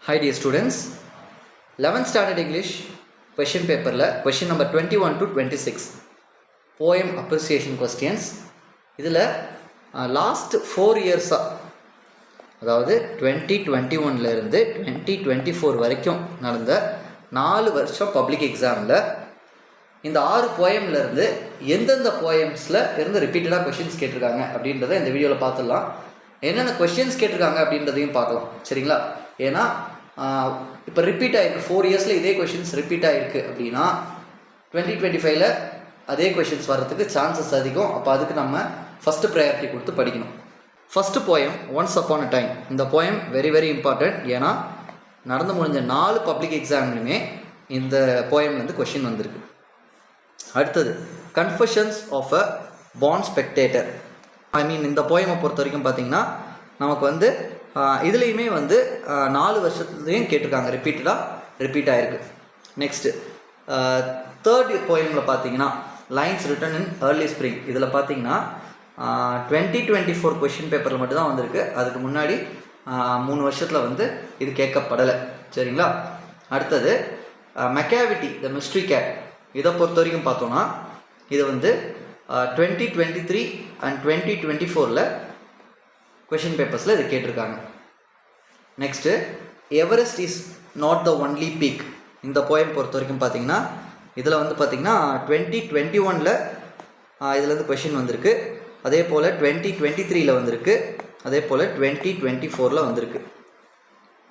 Hi dear students, 11th standard English question paper la question number 21 to 26 poem appreciation questions. இதில் last 4 years அதாவது 2021 இருந்து 2024 வரைக்கும் நடந்த 4 வருஷம் பப்ளிக் எக்ஸாமில் இந்த 6 போயம்ல இருந்து எந்தெந்த போயம்ஸில் இருந்து ரிப்பீட்டடாக கொஷின்ஸ் கேட்டிருக்காங்க அப்படின்றத இந்த வீடியோவில் பார்த்துடலாம். என்னென்ன கொஷின்ஸ் கேட்டிருக்காங்க அப்படின்றதையும் பார்க்கலாம், சரிங்களா? ஏன்னா இப்போ ரிப்பீட் ஆகிருக்கு, 4 இயர்ஸில் இதே கொஷின்ஸ் ரிப்பீட் ஆகிருக்கு அப்படின்னா 2025 அதே கொஷின்ஸ் வர்றதுக்கு சான்சஸ் அதிகம். அப்போ அதுக்கு நம்ம ஃபஸ்ட்டு ப்ரையாரிட்டி கொடுத்து படிக்கணும். First poem once upon a time. இந்த போயம் வெரி வெரி இம்பார்ட்டண்ட். ஏன்னா நடந்து முடிஞ்ச 4 பப்ளிக் எக்ஸாம்லையுமே இந்த போயம்லேருந்து கொஷின் வந்திருக்கு. அடுத்தது confessions of a fond spectator. இந்த போயமை பொறுத்த வரைக்கும் பார்த்தீங்கன்னா நமக்கு இதுலேயுமே 4 வருஷத்துலேயும் கேட்டிருக்காங்க, ரிப்பீட் ஆகிருக்கு. நெக்ஸ்ட்டு தேர்ட் போயமில் பார்த்தீங்கன்னா lines written in early spring. இதில் பார்த்தீங்கன்னா 2024 கொஷின் பேப்பரில் மட்டும்தான் வந்திருக்கு. அதுக்கு முன்னாடி 3 வருஷத்தில் இது கேட்கப்படலை, சரிங்களா? அடுத்தது மெக்காவிட்டி த மிஸ்ட்ரி கேட். இதை பொறுத்த வரைக்கும் பார்த்தோன்னா இது 2023 அண்ட் 2024 கொஷின் பேப்பர்ஸில் இது கேட்டிருக்காங்க. Next Everest is not the only peak. இந்த போயம் பொறுத்த வரைக்கும் பார்த்தீங்கன்னா இதில் பார்த்தீங்கன்னா 2021 இதுலேருந்து கொஷின் வந்திருக்கு. அதே போல் 2023 வந்திருக்கு. அதே போல் 2024 வந்திருக்கு.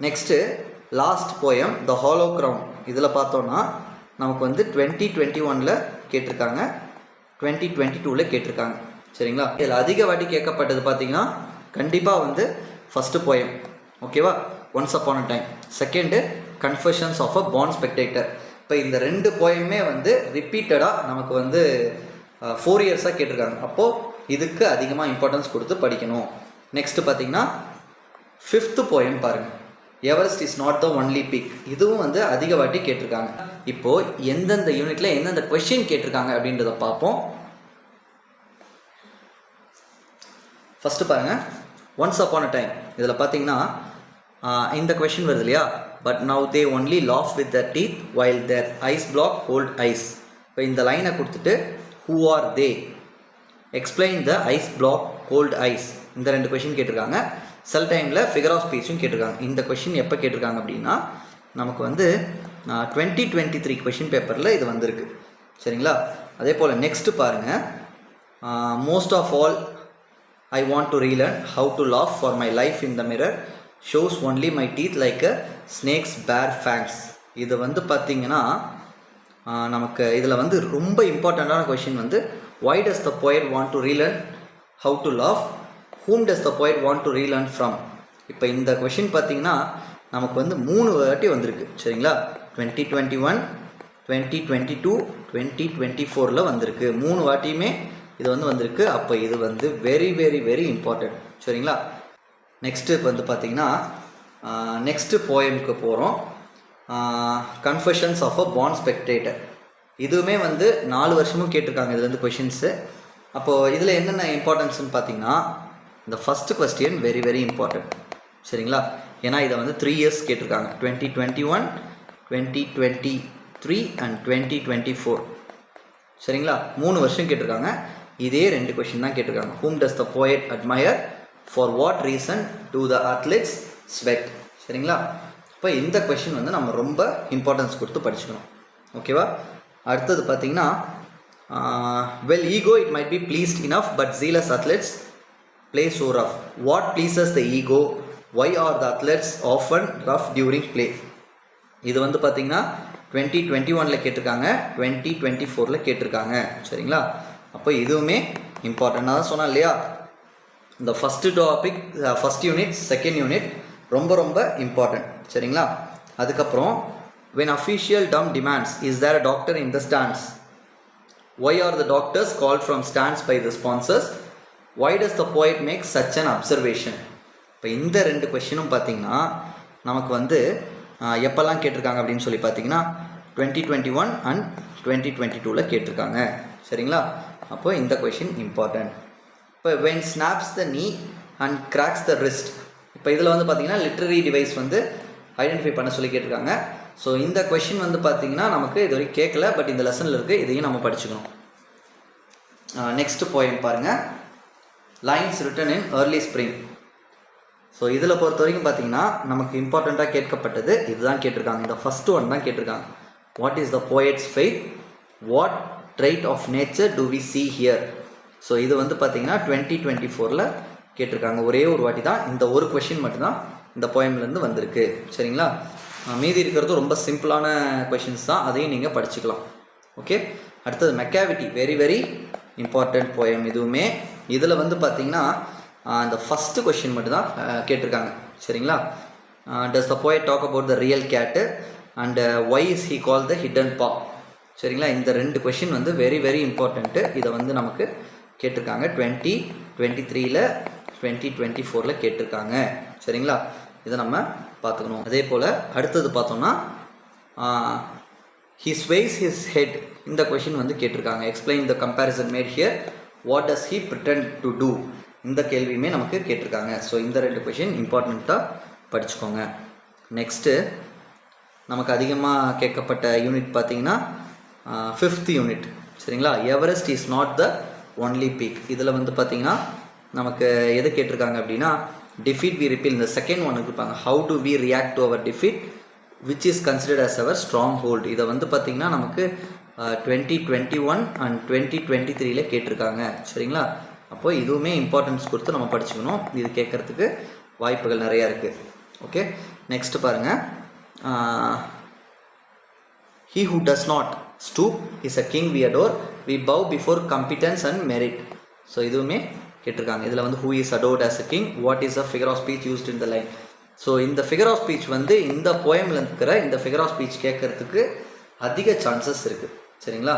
Next last poem the hollow crown. இதில் பார்த்தோன்னா நமக்கு 2021 கேட்டிருக்காங்க, 2022 கேட்டிருக்காங்க, சரிங்களா? இதில் அதிக வாட்டி கேட்கப்பட்டது பார்த்தீங்கன்னா கண்டிப்பாக ஃபஸ்ட்டு போயம், ஓகேவா, once upon a time. Second confessions of a fond spectator. இப்போ இந்த 2 போயமே ரிப்பீட்டடாக நமக்கு 4 இயர்ஸாக கேட்டிருக்காங்க. அப்போது இதுக்கு அதிகமாக இம்பார்ட்டன்ஸ் கொடுத்து படிக்கணும். நெக்ஸ்ட்டு பார்த்தீங்கன்னா 5th போயம் பாருங்கள், Everest is not the only peak. இதுவும் அதிக வாட்டி கேட்டிருக்காங்க. இப்போது எந்தெந்த யூனிட்டில் எந்தெந்த கொஷின் கேட்டிருக்காங்க அப்படின்றத பார்ப்போம். ஃபஸ்ட்டு பாருங்கள், ஒன்ஸ் அப்பான் அ டைம். இதில் பார்த்தீங்கன்னா இந்த கொஷின் வருது இல்லையா, but now they only laugh with the teeth while their ice block cold eyes. இப்போ இந்த லைனை கொடுத்துட்டு who are they, explain the ice block cold eyes. இந்த 2 கொஷின் கேட்டிருக்காங்க. சில டைமில் ஃபிகர் ஆஃப் ஸ்பீச்சும் கேட்டிருக்காங்க. இந்த கொஷின் எப்போ கேட்டிருக்காங்க அப்படின்னா நமக்கு 2023 கொஷின் பேப்பரில் இது வந்திருக்கு, சரிங்களா? அதே போல் நெக்ஸ்ட்டு பாருங்கள், most of all I want to relearn how to laugh for my life in the mirror shows only my teeth like a snake's bare fangs. இது பார்த்தீங்கன்னா நமக்கு இதில் ரொம்ப இம்பார்ட்டண்ட்டான question why does the poet want to relearn how to laugh, whom does the poet want to relearn from. இப்போ இந்த question பார்த்தீங்கன்னா நமக்கு 3 வாட்டி வந்திருக்கு, சரிங்களா? 2021, 2022, 2024 வந்திருக்கு. 3 வாட்டியுமே இது வந்திருக்கு. அப்போ இது வெரி வெரி வெரி இம்பார்ட்டண்ட், சரிங்களா? நெக்ஸ்ட்டு பார்த்தீங்கன்னா நெக்ஸ்ட்டு போயமுக்கு போகிறோம். Confessions of a fond spectator. இதுவுமே 4 வருஷமும் கேட்டிருக்காங்க இதுலேருந்து கொஷின்ஸு. அப்போது இதில் என்னென்ன இம்பார்ட்டன்ஸ்னு பார்த்தீங்கன்னா இந்த first question very very important, சரிங்களா? ஏன்னா இதை 3 இயர்ஸ் கேட்டிருக்காங்க, 2021, 2023 அண்ட் 2024, சரிங்களா? 3 வருஷம் கேட்டிருக்காங்க. இதே 2 கொஷின் தான் கேட்டிருக்காங்க. whom does the poet admire, for what reason do the athletes sweat, சரிங்களா? இப்போ இந்த கொஷின் நம்ம ரொம்ப இம்பார்ட்டன்ஸ் கொடுத்து படிச்சுக்கணும், ஓகேவா? அடுத்தது பார்த்தீங்கன்னா well ego it might be pleased enough but zealous athletes play so rough. what pleases the ego, why are the athletes often rough during play. இது பார்த்தீங்கன்னா 2021 கேட்டிருக்காங்க, 2024 கேட்டிருக்காங்க, சரிங்களா? அப்போ இதுவுமே இம்பார்ட்டண்டாக தான் சொன்னேன் இல்லையா? இந்த first topic, first unit, second unit ரொம்ப ரொம்ப இம்பார்ட்டண்ட், சரிங்களா? அதுக்கப்புறம் when official dumb demands is there a doctor in the stands, why are the doctors called from stands by the sponsors, why does the poet make such an observation. இப்போ இந்த 2 கொஷினும் பார்த்தீங்கன்னா நமக்கு எப்போல்லாம் கேட்டிருக்காங்க அப்படின்னு சொல்லி பார்த்தீங்கன்னா 2021 அண்ட் 2022 கேட்டிருக்காங்க, சரிங்களா? அப்போ இந்த கொஷின் இம்பார்ட்டன்ட். இப்போ when snaps the knee and cracks the wrist. இப்போ இதில் பார்த்தீங்கன்னா லிட்ரரி டிவைஸ் ஐடென்டிஃபை பண்ண சொல்லி கேட்டிருக்காங்க. ஸோ இந்த கொஷின் வந்து பார்த்தீங்கன்னா நமக்கு இது வரைக்கும் கேட்கல, பட் இந்த லெசனில் இருக்குது, இதையும் நம்ம படிச்சுக்கணும். நெக்ஸ்ட் போயம் பாருங்கள், lines written in early spring. So இதில் பொறுத்த வரைக்கும் பார்த்தீங்கன்னா நமக்கு இம்பார்ட்டண்ட்டாக கேட்கப்பட்டது இதுதான் கேட்டிருக்காங்க. இந்த ஃபஸ்ட்டு ஒன் தான் கேட்டிருக்காங்க. What is the poet's faith, what trait of nature do we see here. So இது வந்து பார்த்தீங்கன்னா 2024 கேட்டிருக்காங்க. ஒரே ஒரு வாட்டி தான் இந்த ஒரு கொஷின் மட்டும்தான் இந்த போயம்லேருந்து வந்திருக்கு. சரிங்களா, மீதி இருக்கிறது ரொம்ப சிம்பிளான கொஷின்ஸ் தான், அதையும் நீங்கள் படிச்சுக்கலாம். ஓகே, அடுத்தது மெக்காவிட்டி, வெரி வெரி இம்பார்ட்டண்ட் போயம். இதுவுமே இதில் வந்து பார்த்தீங்கன்னா இந்த ஃபஸ்ட்டு கொஷின் மட்டும்தான் கேட்டிருக்காங்க. சரிங்களா, does the poet talk about the real gate and why is he call the hidden pa. சரிங்களா, இந்த ரெண்டு கொஷின் வந்து வெரி வெரி இம்பார்ட்டண்ட்டு. இதை வந்து நமக்கு கேட்டிருக்காங்க 2023 2024 கேட்டிருக்காங்க. சரிங்களா, இதை நம்ம பார்த்துக்கணும். அதே போல் அடுத்தது பார்த்தோம்னா he sways his head, இந்த கொஷின் வந்து கேட்டிருக்காங்க. Explain the comparison made here, what does he pretend to do, இந்த கேள்வியுமே நமக்கு கேட்டிருக்காங்க. ஸோ இந்த ரெண்டு கொஷின் இம்பார்ட்டண்ட்டாக படிச்சுக்கோங்க. நெக்ஸ்ட்டு நமக்கு அதிகமாக கேட்கப்பட்ட யூனிட் பார்த்தீங்கன்னா 5th யூனிட். சரிங்களா, Everest is not the only peak. இதில் வந்து பார்த்தீங்கன்னா நமக்கு எது கேட்டிருக்காங்க அப்படின்னா டிஃபீட் வி ரிப்பீல், இந்த செகண்ட் ஒன் இருப்பாங்க, how do we react to our defeat which is considered as our stronghold. இதை வந்து பார்த்திங்கன்னா நமக்கு 2021 அண்ட் 2023 கேட்டிருக்காங்க. சரிங்களா, அப்போ இதுவுமே இம்பார்ட்டன்ஸ் கொடுத்து நம்ம படிச்சுக்கணும். இது கேட்குறதுக்கு வாய்ப்புகள் நிறையா இருக்குது. ஓகே, நெக்ஸ்ட் பாருங்கள், he who does not stoop is a king we adore, we bow before competence and merit. So இதுவுமே கேட்டிருக்காங்க. இதில் வந்து who is adored as a king, what is a figure of speech used in the line. So இந்த figure of speech வந்து இந்த போயமில் இருக்கிற இந்த figure of speech கேட்கறதுக்கு அதிக சான்சஸ் இருக்குது. சரிங்களா,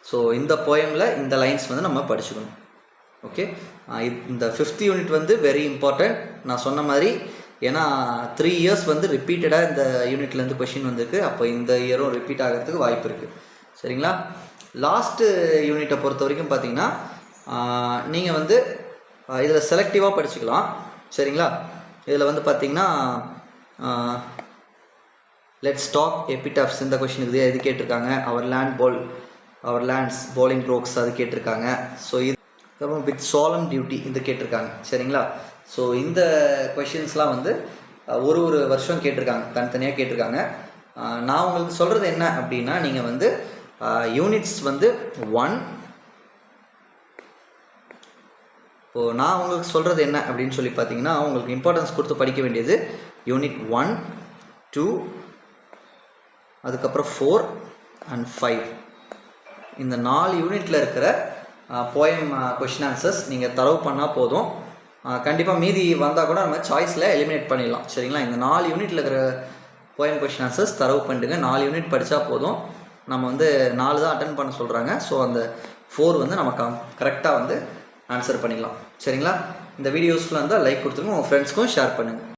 ஸோ இந்த போயமில் இந்த லைன்ஸ் வந்து நம்ம படிச்சுக்கணும். ஓகே, இந்த 5th யூனிட் வந்து வெரி இம்பார்ட்டண்ட். நான் சொன்ன மாதிரி ஏன்னா 3 இயர்ஸ் வந்து ரிப்பீட்டடாக இந்த யூனிட்லேருந்து கொஷின் வந்திருக்கு. அப்போ இந்த இயரும் ரிப்பீட் ஆகிறதுக்கு வாய்ப்பு இருக்குது. சரிங்களா, லாஸ்ட்டு யூனிட்டை பொறுத்த வரைக்கும் பார்த்தீங்கன்னா நீங்கள் வந்து இதில் செலக்டிவாக படிச்சுக்கலாம். சரிங்களா, இதில் வந்து பார்த்தீங்கன்னா லெட்ஸ் டாக் எபிடாஃப்ஸ், இந்த கொஷினுக்கு எது கேட்டிருக்காங்க, அவர் லேண்ட்ஸ் bowling ரோக்ஸ் அது கேட்டிருக்காங்க. ஸோ இது அப்புறம் வித் சோலம் டியூட்டி இந்த கேட்டிருக்காங்க. சரிங்களா, ஸோ இந்த கொஷின்ஸ்லாம் வந்து ஒரு வருஷம் கேட்டிருக்காங்க, தனித்தனியாக கேட்டிருக்காங்க. நான் உங்களுக்கு சொல்கிறது என்ன அப்படின்னா, நீங்கள் வந்து யூனிட்ஸ் வந்து 1, இப்போது நான் உங்களுக்கு சொல்கிறது என்ன அப்படின்னு சொல்லி பார்த்தீங்கன்னா, உங்களுக்கு இம்பார்ட்டன்ஸ் கொடுத்து படிக்க வேண்டியது யூனிட் 1, 2, அதுக்கப்புறம் 4 அண்ட் 5. இந்த 4 யூனிட்டில் இருக்கிற போயம் கொஷின் ஆன்சர்ஸ் நீங்கள் தரவு பண்ணால் போதும். கண்டிப்பாக மீதி வந்தால் கூட நம்ம சாய்ஸில் எலிமினேட் பண்ணிடலாம். சரிங்களா, இந்த 4 யூனிட்டில் இருக்கிற போயம் கொஷின் ஆன்சர்ஸ் தரவு பண்ணிட்டுங்க. 4 யூனிட் படித்தா போதும். நம்ம வந்து 4 தான் அட்டன் பண்ண சொல்கிறாங்க. ஸோ அந்த 4 வந்து நம்ம கரெக்டாக வந்து ஆன்சர் பண்ணிடலாம். சரிங்களா, இந்த வீடியோ யூஸ்ஃபுல்லாக இருந்தால் லைக் கொடுத்துருங்க, உங்கள் ஃப்ரெண்ட்ஸ்க்கும் ஷேர் பண்ணுங்கள்.